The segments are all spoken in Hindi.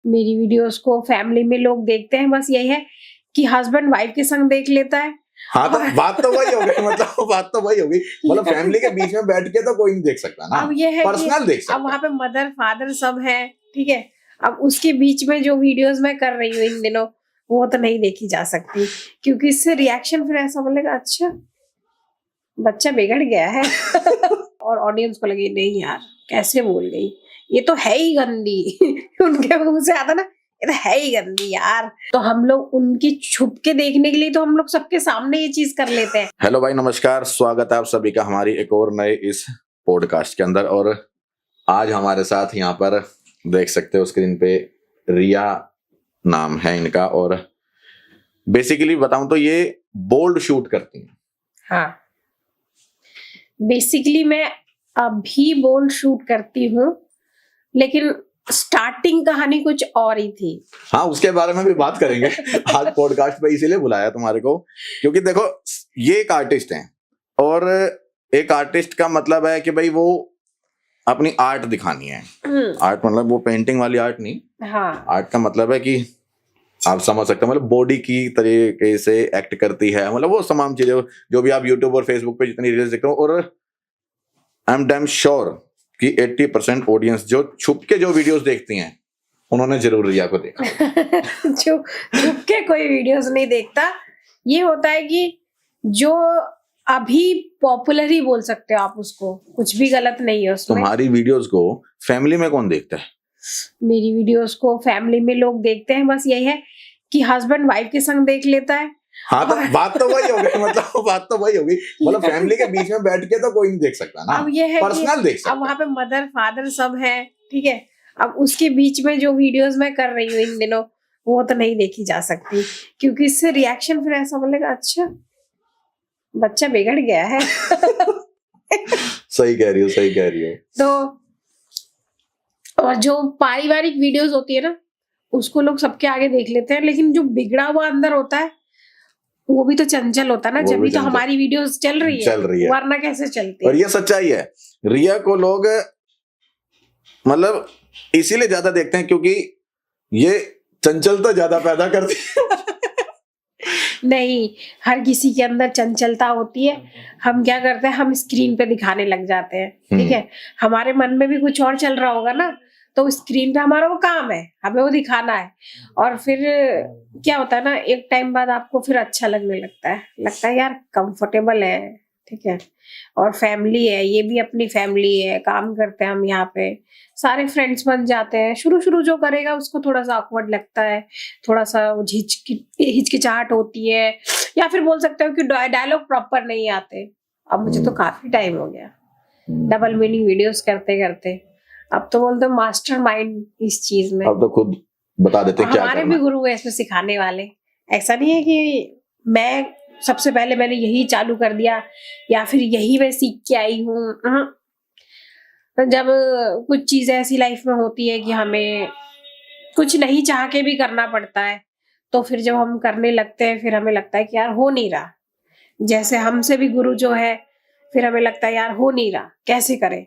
मेरी वीडियोस को फैमिली में लोग देखते हैं, बस यही है कि हस्बैंड वाइफ के संग देख लेता है। हाँ, तो बात तो वही हो गई, मतलब बात तो वही होगी, मतलब फैमिली के बीच में बैठ के तो कोई नहीं देख सकता ना, अब ये है पर्सनल देख सकता। अब वहाँ पे मदर फादर सब है, ठीक है। अब उसके बीच में जो वीडियोस मैं कर रही हूँ इन दिनों, वो तो नहीं देखी जा सकती, क्योंकि इससे रिएक्शन फिर ऐसा बोलेगा, अच्छा बच्चा बिगड़ गया है और ऑडियंस को लगे नहीं यार कैसे बोल गई, ये तो है ही गंदी उनके मुंह से आता ना, ये तो है ही गंदी यार। तो हम लोग उनकी छुप के देखने के लिए तो हम लोग सबके सामने ये चीज कर लेते हैं। हेलो भाई, नमस्कार, स्वागत है आप सभी का हमारी एक और नए इस पॉडकास्ट के अंदर। और आज हमारे साथ यहाँ पर देख सकते हो स्क्रीन पे, रिया नाम है इनका। और बेसिकली बताऊं तो ये बोल्ड शूट करती हैं। हाँ, बेसिकली मैं अभी बोल्ड शूट करती हूँ, लेकिन स्टार्टिंग कहानी कुछ और ही थी। हाँ, उसके बारे में भी बात करेंगे आज पॉडकास्ट पे, इसीलिए बुलाया तुम्हारे को, क्योंकि देखो ये एक आर्टिस्ट हैं, और एक आर्टिस्ट का मतलब है कि भाई वो अपनी आर्ट दिखानी है। आर्ट मतलब वो पेंटिंग वाली आर्ट नहीं। हाँ, आर्ट का मतलब है कि आप समझ सकते हो, मतलब बॉडी की तरीके से एक्ट करती है, मतलब वो तमाम चीजें जो भी आप यूट्यूब और फेसबुक पे जितनी रील्स देखते हो। और आई एम डैम श्योर कि 80% ऑडियंस जो छुप के जो वीडियोस देखती हैं उन्होंने जरूर रिया को देखा। छुप के कोई वीडियोस नहीं देखता। ये होता है कि जो अभी पॉपुलर ही बोल सकते हो आप उसको, कुछ भी गलत नहीं है उसमें। तुम्हारी वीडियोस को फैमिली में कौन देखता है? मेरी वीडियोस को फैमिली में लोग देखते हैं, बस यही है कि हस्बैंड वाइफ के संग देख लेता है। हाँ, तो बात तो वही हो गई, मतलब बात तो वही होगी, मतलब फैमिली के बीच में बैठ के तो कोई नहीं देख सकता ना, अब ये है पर्सनल देख सकता। अब वहाँ पे मदर फादर सब है, ठीक है। अब उसके बीच में जो वीडियोस मैं कर रही हूँ इन दिनों, वो तो नहीं देखी जा सकती, क्योंकि इससे रिएक्शन फिर ऐसा बोलेगा, अच्छा बच्चा बिगड़ गया है सही कह रही हो, सही कह रही हो। तो और जो पारिवारिक वीडियोस होती है ना, उसको लोग सबके आगे देख लेते हैं, लेकिन जो बिगड़ा हुआ अंदर होता है वो भी तो चंचल होता है ना, जब भी तो हमारी वीडियोस चल रही है, वरना कैसे चलती है। और ये सच्चाई है, रिया को लोग मतलब इसीलिए ज्यादा देखते हैं क्योंकि ये चंचलता ज्यादा पैदा करती है। नहीं, हर किसी के अंदर चंचलता होती है। हम क्या करते हैं, हम स्क्रीन पे दिखाने लग जाते हैं, ठीक है। हमारे मन में भी कुछ और चल रहा होगा ना, तो स्क्रीन पे हमारा वो काम है, हमें वो दिखाना है। और फिर क्या होता है ना, एक टाइम बाद आपको फिर अच्छा लगने लगता है यार कंफर्टेबल है, ठीक है। और फैमिली है, ये भी अपनी फैमिली है, काम करते हैं हम यहाँ पे, सारे फ्रेंड्स बन जाते हैं। शुरू शुरू जो करेगा उसको थोड़ा सा ऑकवर्ड लगता है, थोड़ा सा हिचकिचाहट होती है, या फिर बोल सकते हो कि डायलॉग प्रॉपर नहीं आते। अब मुझे तो काफी टाइम हो गया डबल मीनिंग वीडियोस करते करते, अब तो बोलते मास्टर माइंड इस चीज में। अब तो खुद बता देते क्या हमारे भी गुरु है इसमें सिखाने वाले। ऐसा नहीं है कि मैं सबसे पहले मैंने यही चालू कर दिया या फिर यही मैं सीख के आई हूँ। जब कुछ चीजें ऐसी लाइफ में होती है कि हमें कुछ नहीं चाह के भी करना पड़ता है, तो फिर जब हम करने लगते हैं फिर हमें लगता है कि यार हो नहीं रहा। जैसे हमसे भी गुरु जो है, फिर हमें लगता है यार हो नहीं रहा, कैसे करें।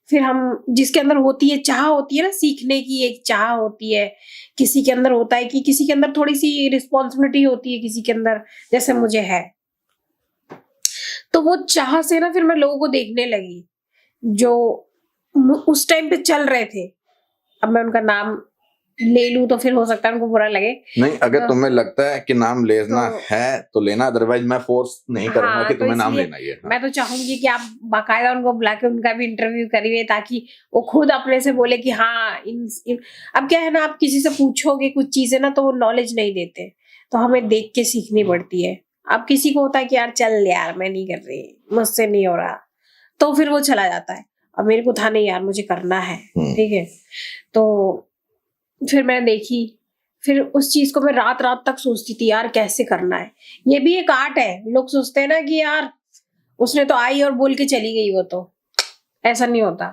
फिर हम जिसके अंदर होती है चाह, होती है ना सीखने की, एक चाह होती है। किसी के अंदर होता है कि किसी के अंदर थोड़ी सी रिस्पॉन्सिबिलिटी होती है, किसी के अंदर जैसे मुझे है। तो वो चाह से ना फिर मैं लोगों को देखने लगी जो उस टाइम पे चल रहे थे। अब मैं उनका नाम ले लूं तो फिर हो सकता है उनको बुरा लगे। नहीं, अगर तुम्हें लगता है कि नाम लेना है तो लेना, अदरवाइज मैं फोर्स नहीं करूंगा कि तुम्हें नाम लेना ही है। मैं तो चाहूंगी कि आप बाकायदा उनको बुला के उनका भी इंटरव्यू करिए, ताकि वो खुद अपने से बोले कि हाँ अब क्या है ना, आप किसी से पूछोगे कुछ चीजें ना तो वो नॉलेज नहीं देते, तो हमें देख के सीखनी पड़ती है। अब किसी को होता है कि यार चल यार मैं नहीं कर रही, मुझसे नहीं हो रहा, तो फिर वो चला जाता है। अब मेरे को था नहीं यार, मुझे करना है, ठीक है। तो फिर मैंने देखी, फिर उस चीज को मैं रात रात तक सोचती थी यार कैसे करना है। ये भी एक आर्ट है। लोग सोचते हैं ना कि यार उसने तो आई और बोल के चली गई, वो तो ऐसा नहीं होता।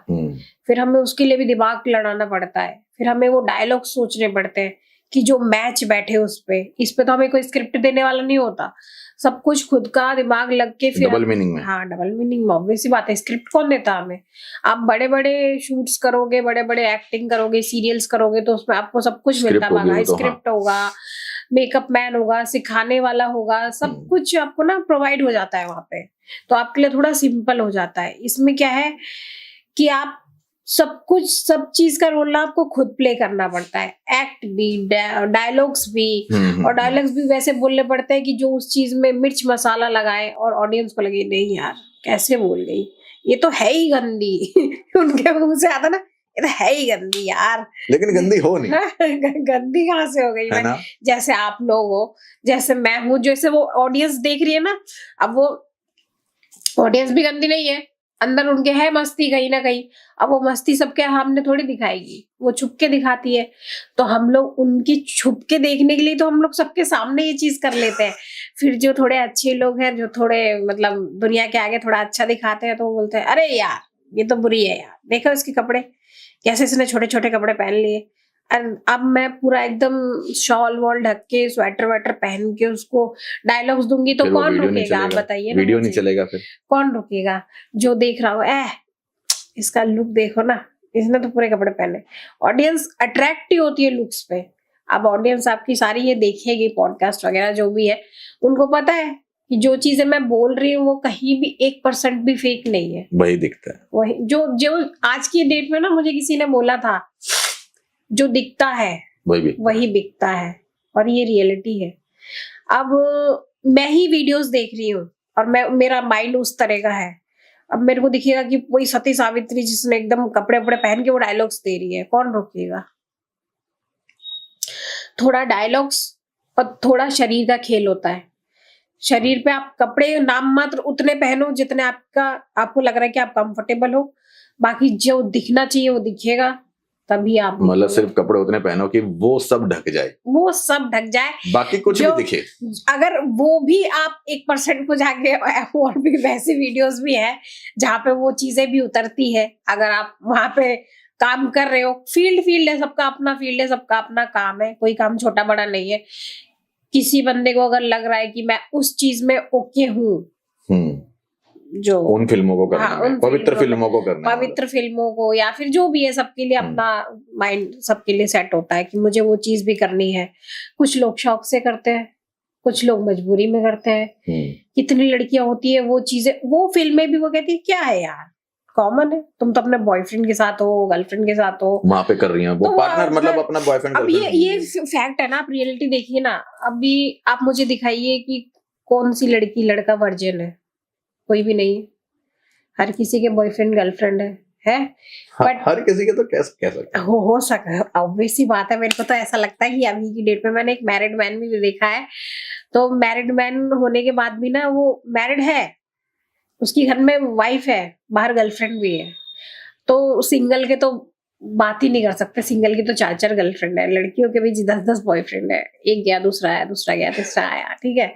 फिर हमें उसके लिए भी दिमाग लड़ाना पड़ता है, फिर हमें वो डायलॉग सोचने पड़ते हैं कि जो मैच बैठे उस पे, इस पे तो हमें कोई स्क्रिप्ट देने वाला नहीं होता, सब कुछ खुद का दिमाग लग के फिर डबल मीनिंग में। हाँ डबल मीनिंग में, ऑब्वियस सी बात है, स्क्रिप्ट कौन देता हमें। आप बड़े बड़े शूट्स करोगे, बड़े बड़े एक्टिंग करोगे, सीरियल्स करोगे, तो उसमें आपको सब कुछ मिलता स्क्रिप्ट होगी होगा, वो तो, स्क्रिप्ट होगा, मेकअप मैन होगा, सिखाने वाला होगा, सब कुछ आपको ना प्रोवाइड हो जाता है वहां पे, तो आपके लिए थोड़ा सिंपल हो जाता है। इसमें क्या है कि आप सब कुछ, सब चीज का रोल ना आपको खुद प्ले करना पड़ता है, एक्ट भी, डायलॉग्स भी, और डायलॉग्स भी वैसे बोलने पड़ते हैं कि जो उस चीज में मिर्च मसाला लगाए और ऑडियंस को लगे नहीं यार कैसे बोल गई, ये तो है ही गंदी उनके मुंह से आता ना, ये तो है ही गंदी यार, लेकिन गंदी हो नहीं। गंदी कहाँ से हो गई है मैं, ना? जैसे आप लोग हो, जैसे मैं हूँ, जैसे वो ऑडियंस देख रही है ना, अब वो ऑडियंस भी गंदी नहीं है, अंदर उनके है मस्ती कहीं ना कहीं, अब वो मस्ती सबके सामने थोड़ी दिखाएगी, वो छुप के दिखाती है, तो हम लोग उनकी छुप के देखने के लिए तो हम लोग सबके सामने ये चीज कर लेते हैं। फिर जो थोड़े अच्छे लोग हैं, जो थोड़े मतलब दुनिया के आगे थोड़ा अच्छा दिखाते हैं, तो वो बोलते हैं अरे यार ये तो बुरी है यार, देखो इसके कपड़े कैसे, इसने छोटे छोटे कपड़े पहन लिए। अब मैं पूरा एकदम शॉल वॉल ढक के, स्वेटर वेटर पहन के उसको डायलॉग्स दूंगी तो फिर वो कौन वीडियो नहीं रुकेगा, आप चलेगा, बताइए ना वीडियो नहीं मुझे। चलेगा फिर कौन रुकेगा, जो देख रहा हो इसका लुक देखो ना, इसने तो पूरे कपड़े पहने। ऑडियंस अट्रैक्ट ही होती है लुक्स पे। अब ऑडियंस आपकी सारी ये देखेगी, पॉडकास्ट वगैरह जो भी है, उनको पता है कि जो चीजें मैं बोल रही हूँ वो कहीं भी 1% भी फेक नहीं है, वही दिखता है। वही जो जो आज की डेट में ना, मुझे किसी ने बोला था जो दिखता है वही बिकता है, और ये रियलिटी है। अब मैं ही वीडियोस देख रही हूँ और मेरा माइंड उस तरह का है, अब मेरे को दिखेगा कि वही सती सावित्री जिसने एकदम कपड़े वपड़े पहन के वो डायलॉग्स दे रही है, कौन रोकेगा। थोड़ा डायलॉग्स और थोड़ा शरीर का खेल होता है। शरीर पे आप कपड़े नाम मात्र उतने पहनो जितने आपको लग रहा है कि आप कंफर्टेबल हो, बाकी जो दिखना चाहिए वो दिखेगा, तभी आप मतलब सिर्फ कपड़े उतने पहनो कि वो सब ढक जाए, वो सब ढक जाए, बाकी कुछ भी दिखे। अगर वो भी आप 1% को जाके, और भी वैसी वीडियोस भी है जहाँ पे वो चीजें भी उतरती है, अगर आप वहां पे काम कर रहे हो, फील्ड है, सबका अपना फील्ड है, सबका अपना काम है, कोई काम छोटा बड़ा नहीं है। किसी बंदे को अगर लग रहा है कि मैं उस चीज में ओके हूँ, जो उन फिल्मों को करना है, पवित्र फिल्मों को करना है, पवित्र फिल्मों को, या फिर जो भी है, सबके लिए अपना माइंड सबके लिए सेट होता है कि मुझे वो चीज भी करनी है। कुछ लोग शौक से करते हैं, कुछ लोग मजबूरी में करते हैं। कितनी लड़कियां होती है वो चीजें, वो फिल्में भी वो कहती है क्या है यार, कॉमन है, तुम तो अपने बॉयफ्रेंड के साथ हो, गर्लफ्रेंड के साथ हो, वहां पे कर रही हैं वो तो पार्टनर, मतलब अपना बॉयफ्रेंड। अब ये फैक्ट है ना, आप रियलिटी देखिए ना। अभी आप मुझे दिखाइए कि कौन सी लड़की लड़का वर्जिन है, कोई भी नहीं है, हर किसी के बॉयफ्रेंड गर्लफ्रेंड है। बट हर किसी के तो कह सकते हो सका, ऑब्वियस सी बात है। मेरे को तो ऐसा लगता है कि अभी की डेट में, मैंने एक मैरिड मैन भी देखा है, तो मैरिड मैन होने के बाद भी ना, वो मैरिड है, उसकी घर में वाइफ है, बाहर गर्लफ्रेंड भी है, तो सिंगल के तो बात ही नहीं कर सकते, सिंगल की तो 4 गर्लफ्रेंड है, लड़कियों के भी 10 बॉयफ्रेंड है, एक गया दूसरा आया, दूसरा गया तीसरा आया, ठीक है।